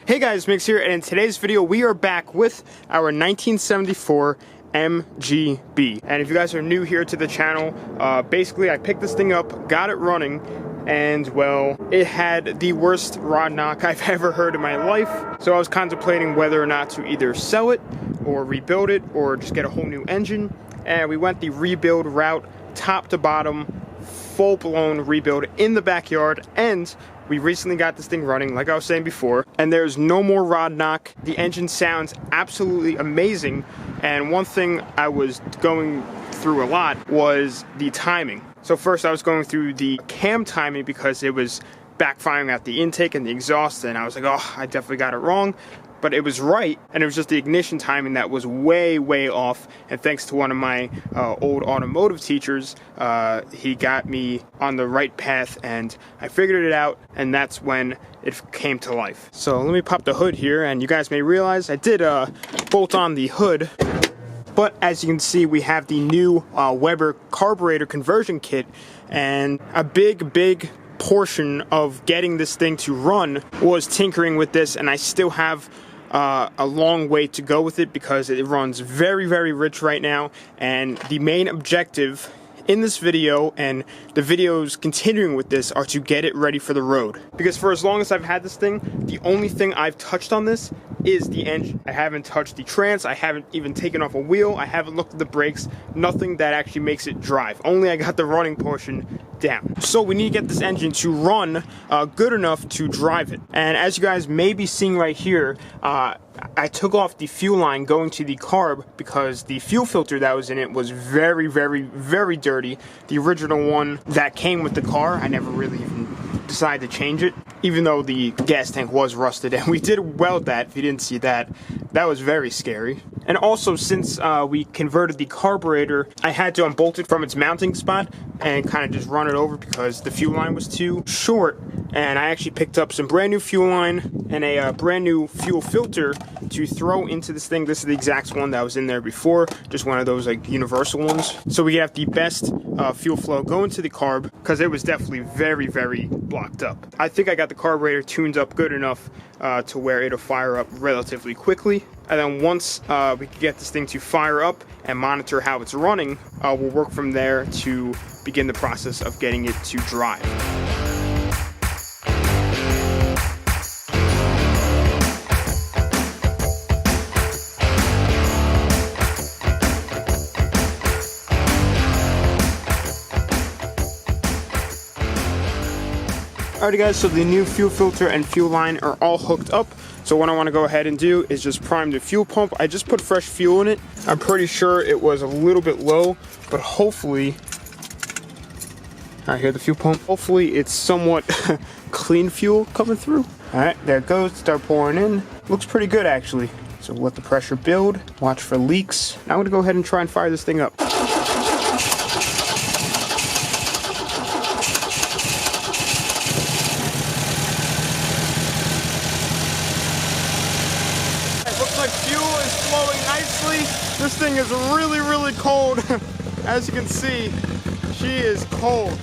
Hey guys, Mix here, and in today's video we are back with our 1974 MGB. And if you guys are new here to the channel, basically I picked this thing up, got it running, and well, it had the worst rod knock I've ever heard in my life. So I was contemplating whether or not to either sell it or rebuild it or just get a whole new engine. And we went the rebuild route, top to bottom, full-blown rebuild in the backyard. And we recently got this thing running, like I was saying before, and there's no more rod knock. The engine sounds absolutely amazing. And one thing I was going through a lot was the timing. So first I was going through the cam timing because it was backfiring at the intake and the exhaust, and I was like, oh, I definitely got it wrong. But it was right, and it was just the ignition timing that was way, way off. And thanks to one of my old automotive teachers, he got me on the right path, and I figured it out, and that's when it came to life. So let me pop the hood here, and you guys may realize I did bolt on the hood. But as you can see, we have the new Weber carburetor conversion kit, and a big portion of getting this thing to run was tinkering with this, and I still have a long way to go with it because it runs very rich right now. And the main objective in this video and the videos continuing with this are to get it ready for the road, because for as long as I've had this thing, the only thing I've touched on this is the engine. I haven't touched the trans, I haven't even taken off a wheel, I haven't looked at the brakes, nothing that actually makes it drive. Only I got the running portion down. So we need to get this engine to run good enough to drive it. And as you guys may be seeing right here, I took off the fuel line going to the carb because the fuel filter that was in it was very dirty. The original one that came with the car, I never really even decided to change it, even though the gas tank was rusted, and we did weld that. If you didn't see that, that was very scary. And also, since we converted the carburetor, I had to unbolt it from its mounting spot and kind of just run it over because the fuel line was too short. And I actually picked up some brand new fuel line and a brand new fuel filter to throw into this thing. This is the exact one that was in there before, just one of those like universal ones. So we have the best fuel flow going to the carb, because it was definitely very blocked up. I think I got the carburetor tuned up good enough to where it'll fire up relatively quickly. And then once we can get this thing to fire up and monitor how it's running, we'll work from there to begin the process of getting it to drive. Alrighty guys, so the new fuel filter and fuel line are all hooked up. So what I want to go ahead and do is just prime the fuel pump. I just put fresh fuel in it. I'm pretty sure it was a little bit low, but hopefully, I hear the fuel pump. Hopefully it's somewhat clean fuel coming through. Alright, there it goes, start pouring in. Looks pretty good actually. So let the pressure build, watch for leaks. Now I'm gonna go ahead and try and fire this thing up. Like fuel is flowing nicely. This thing is really cold. As you can see, she is cold.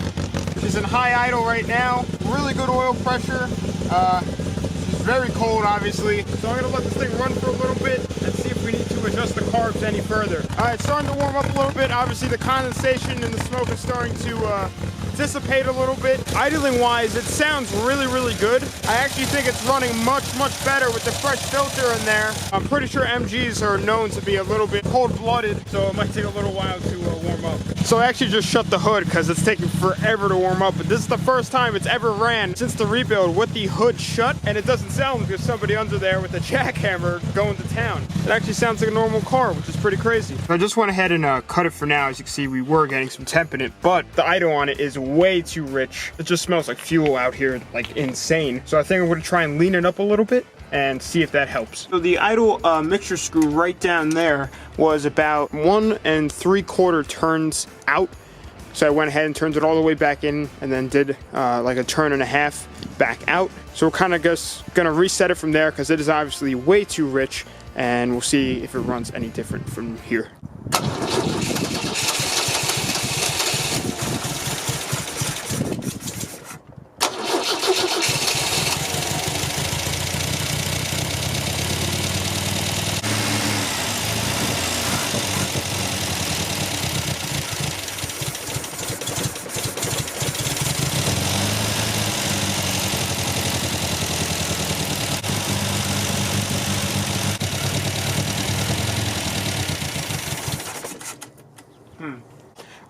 She's in high idle right now. Really good oil pressure. She's very cold, obviously. So I'm gonna let this thing run for a little bit and see if we need to adjust the carbs any further. All right, starting to warm up a little bit. Obviously the condensation and the smoke is starting to dissipate a little bit. Idling wise, it sounds really good. I actually think it's running much better with the fresh filter in there. I'm pretty sure MGs are known to be a little bit cold-blooded, so it might take a little while to warm up. So I actually just shut the hood because it's taking forever to warm up, but this is the first time it's ever ran since the rebuild with the hood shut, and it doesn't sound like there's somebody under there with a jackhammer going to town. It actually sounds like a normal car, which is pretty crazy. I just went ahead and cut it for now. As you can see, we were getting some temp in it, but the idle on it is way too rich. It just smells like fuel out here, like insane. So I think I'm going to try and lean it up a little bit and see if that helps. So the idle mixture screw right down there was about 1 3/4 turns out. So I went ahead and turned it all the way back in and then did like a 1.5 turns back out. So we're kind of just going to reset it from there because it is obviously way too rich, and we'll see if it runs any different from here.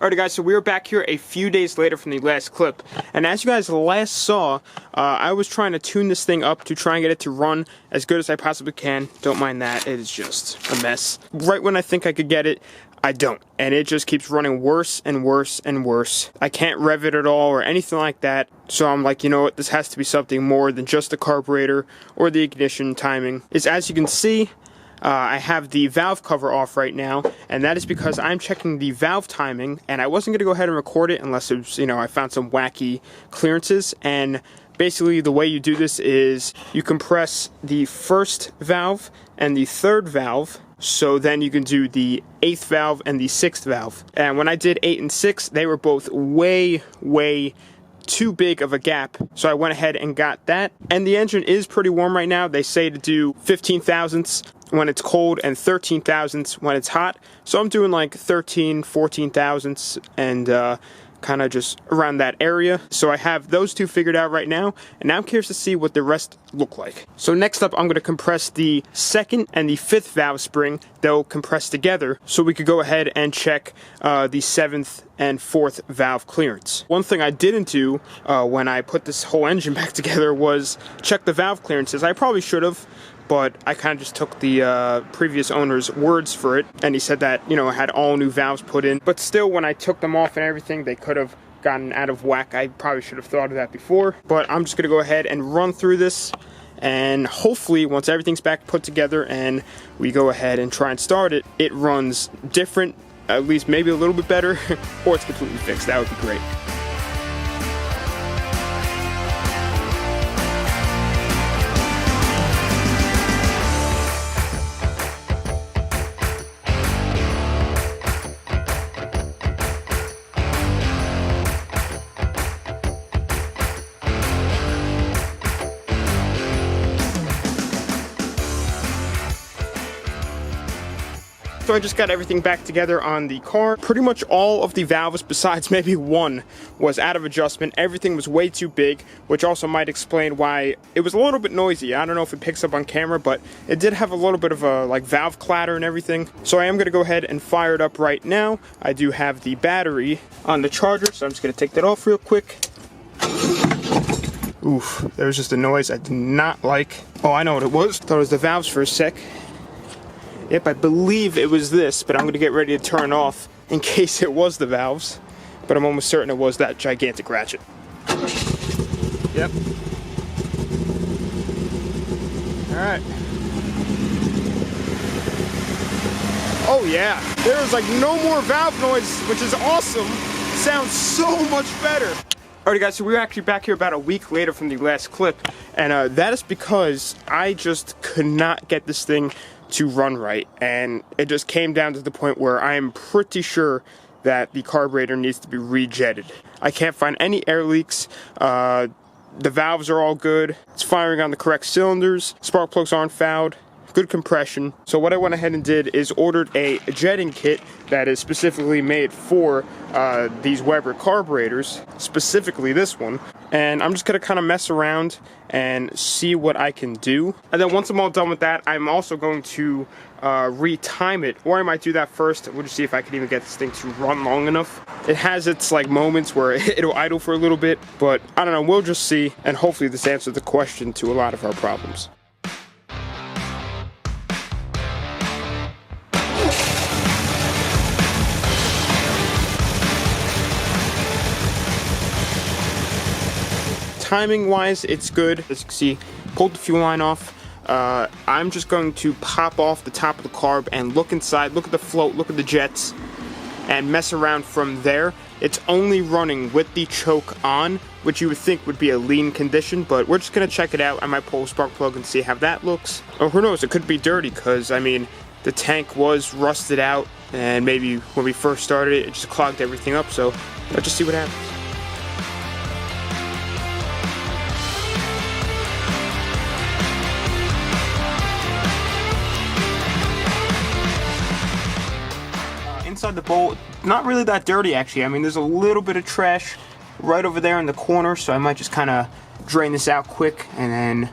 Alrighty guys, so we are back here a few days later from the last clip, and as you guys last saw, I was trying to tune this thing up to try and get it to run as good as I possibly can. Don't mind that, it is just a mess. Right when I think I could get it, I don't, and it just keeps running worse and worse and worse. I can't rev it at all or anything like that, so I'm like, you know what, this has to be something more than just the carburetor or the ignition timing. As you can see, I have the valve cover off right now, and that is because I'm checking the valve timing, and I wasn't going to go ahead and record it unless it was, I found some wacky clearances. And basically the way you do this is you compress the first valve and the third valve, so then you can do the 8th valve and the 6th valve. And when I did 8 and 6, they were both way too big of a gap, so I went ahead and got that. And the engine is pretty warm right now. They say to do 15 thousandths when it's cold and 13 thousandths when it's hot, so I'm doing like 14 thousandths and kind of just around that area. So I have those two figured out right now, and now I'm curious to see what the rest look like. So next up, I'm going to compress the 2nd and the 5th valve spring. They'll compress together, so we could go ahead and check the 7th and 4th valve clearance. One thing I didn't do when I put this whole engine back together was check the valve clearances. I probably should have, but I kind of just took the previous owner's words for it, and he said that, I had all new valves put in. But still, when I took them off and everything, they could have gotten out of whack. I probably should have thought of that before. But I'm just going to go ahead and run through this, and hopefully, once everything's back put together and we go ahead and try and start it, it runs different, at least maybe a little bit better, or it's completely fixed. That would be great. So I just got everything back together on the car. Pretty much all of the valves, besides maybe one, was out of adjustment. Everything was way too big, which also might explain why it was a little bit noisy. I don't know if it picks up on camera, but it did have a little bit of a like valve clatter and everything. So I am gonna go ahead and fire it up right now. I do have the battery on the charger, so I'm just gonna take that off real quick. Oof, there was just a noise I did not like. Oh, I know what it was. Thought it was the valves for a sec. Yep, I believe it was this, but I'm going to get ready to turn off in case it was the valves. But I'm almost certain it was that gigantic ratchet. Yep. Alright. Oh yeah, there's like no more valve noise, which is awesome. Sounds so much better. Alright guys, so we're actually back here about a week later from the last clip, and that is because I just could not get this thing to run right, and it just came down to the point where I am pretty sure that the carburetor needs to be rejetted. I can't find any air leaks. The valves are all good. It's firing on the correct cylinders. Spark plugs aren't fouled. Good compression. So what I went ahead and did is ordered a jetting kit that is specifically made for these Weber carburetors, specifically this one. And I'm just gonna kind of mess around and see what I can do. And then once I'm all done with that, I'm also going to retime it, or I might do that first. We'll just see if I can even get this thing to run long enough. It has its like moments where it'll idle for a little bit, but I don't know, we'll just see, and hopefully this answers the question to a lot of our problems. Timing wise, it's good. As you can see, pulled the fuel line off. I'm just going to pop off the top of the carb and look inside, look at the float, look at the jets, and mess around from there. It's only running with the choke on, which you would think would be a lean condition, but we're just gonna check it out. I might pull a spark plug and see how that looks. Or who knows, it could be dirty, because I mean, the tank was rusted out, and maybe when we first started it, it just clogged everything up, so let's just see what happens. Inside the bowl, not really that dirty actually. I mean, there's a little bit of trash right over there in the corner, so I might just kind of drain this out quick and then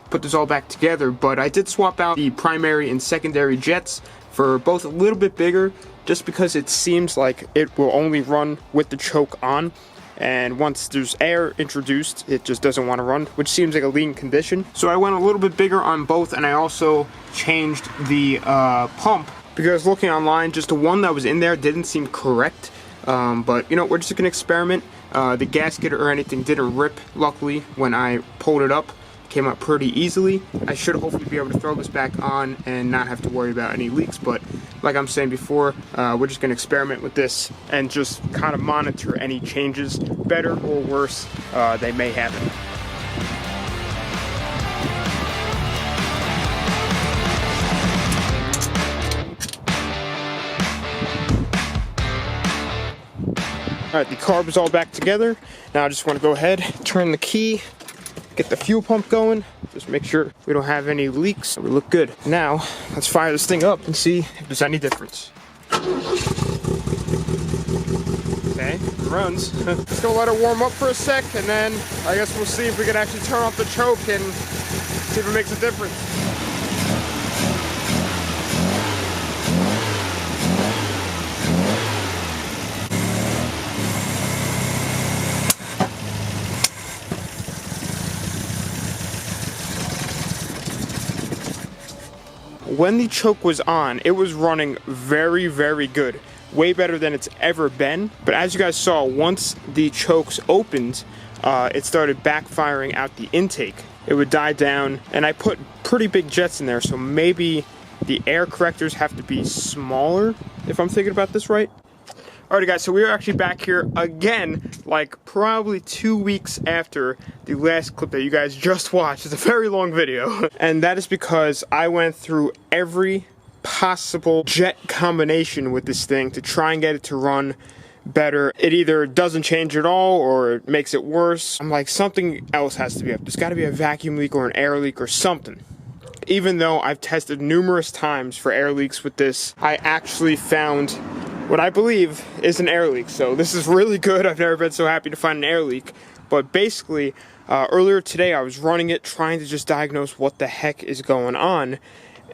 put this all back together. But I did swap out the primary and secondary jets for both a little bit bigger just because it seems like it will only run with the choke on, and once there's air introduced, it just doesn't want to run, which seems like a lean condition. So I went a little bit bigger on both, and I also changed the pump, because looking online, just the one that was in there didn't seem correct. But you know, we're just gonna experiment. The gasket or anything didn't rip, luckily, when I pulled it up. Came out pretty easily. I should hopefully be able to throw this back on and not have to worry about any leaks, but like I'm saying before, we're just gonna experiment with this and just kind of monitor any changes, better or worse, they may happen. Alright, the carb is all back together. Now I just want to go ahead, turn the key, get the fuel pump going, just make sure we don't have any leaks. We look good. Now, let's fire this thing up and see if there's any difference. Okay, it runs. Just gonna let it warm up for a sec, and then I guess we'll see if we can actually turn off the choke and see if it makes a difference. When the choke was on, it was running very, very good. Way better than it's ever been. But as you guys saw, once the chokes opened, it started backfiring out the intake. It would die down, and I put pretty big jets in there, so maybe the air correctors have to be smaller, if I'm thinking about this right. Alrighty guys, so we are actually back here again, like probably 2 weeks after the last clip that you guys just watched. It's a very long video. And that is because I went through every possible jet combination with this thing to try and get it to run better. It either doesn't change at all or it makes it worse. I'm like, something else has to be up. There's got to be a vacuum leak or an air leak or something. Even though I've tested numerous times for air leaks with this, I actually found what I believe is an air leak. So this is really good. I've never been so happy to find an air leak. But basically, earlier today I was running it, trying to just diagnose what the heck is going on.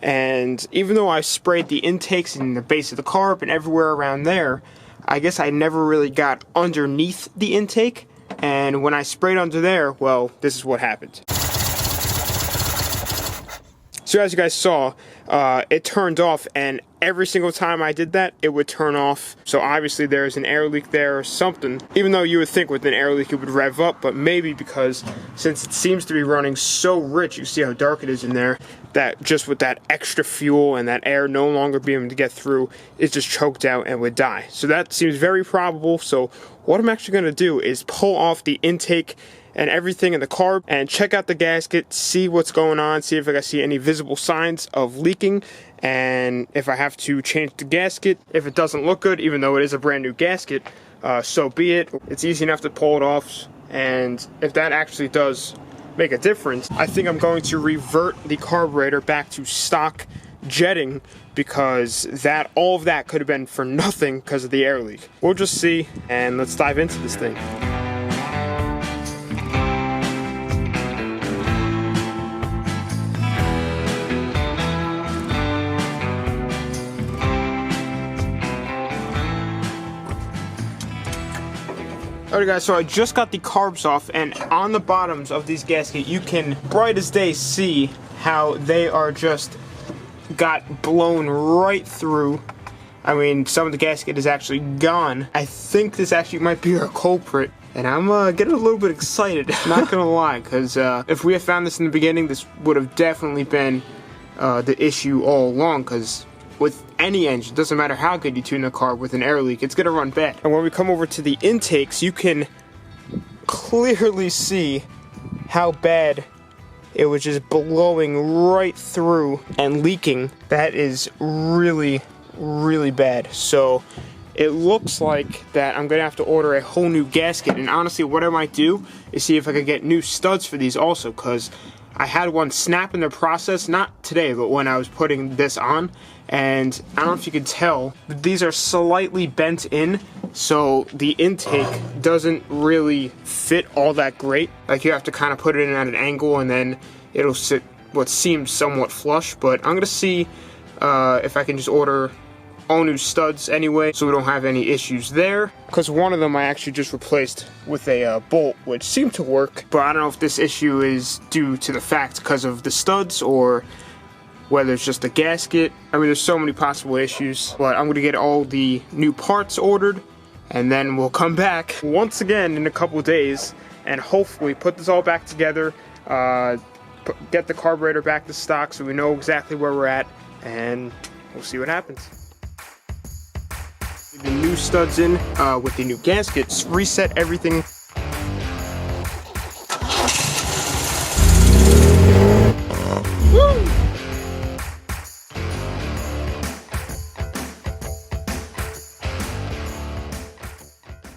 And even though I sprayed the intakes in the base of the carb and everywhere around there, I guess I never really got underneath the intake. And when I sprayed under there, well, this is what happened. So as you guys saw, it turned off, and every single time I did that, it would turn off. So obviously there's an air leak there or something. Even though you would think with an air leak it would rev up, but maybe because since it seems to be running so rich, you see how dark it is in there, that just with that extra fuel and that air no longer being able to get through, it's just choked out and would die. So that seems very probable. So what I'm actually going to do is pull off the intake and everything in the carb and check out the gasket, see what's going on, see if I can see any visible signs of leaking, and if I have to change the gasket. If it doesn't look good, even though it is a brand new gasket, so be it. It's easy enough to pull it off, and if that actually does make a difference, I think I'm going to revert the carburetor back to stock jetting, because all of that could have been for nothing because of the air leak. We'll just see, and let's dive into this thing. Alright guys, so I just got the carbs off, and on the bottoms of these gaskets you can bright as day see how they are just got blown right through. I mean, some of the gasket is actually gone. I think this actually might be our culprit, and I'm getting a little bit excited, not gonna lie, because if we had found this in the beginning, this would have definitely been the issue all along, because with any engine, doesn't matter how good you tune the car, with an air leak, it's gonna run bad. And when we come over to the intakes, you can clearly see how bad it was just blowing right through and leaking. That is really, really bad. So it looks like that I'm gonna have to order a whole new gasket. And honestly, what I might do is see if I could get new studs for these also, because I had one snap in the process, not today, but when I was putting this on, and I don't know if you can tell, but these are slightly bent in, so the intake doesn't really fit all that great. Like, you have to kind of put it in at an angle, and then it'll sit what seems somewhat flush. But I'm gonna see if I can just order all new studs anyway, so we don't have any issues there. Because one of them I actually just replaced with a bolt, which seemed to work. But I don't know if this issue is due to the fact because of the studs or whether it's just a gasket. I mean, there's so many possible issues. But I'm going to get all the new parts ordered, and then we'll come back once again in a couple days and hopefully put this all back together, get the carburetor back to stock so we know exactly where we're at, and we'll see what happens. The new studs in with the new gaskets, reset everything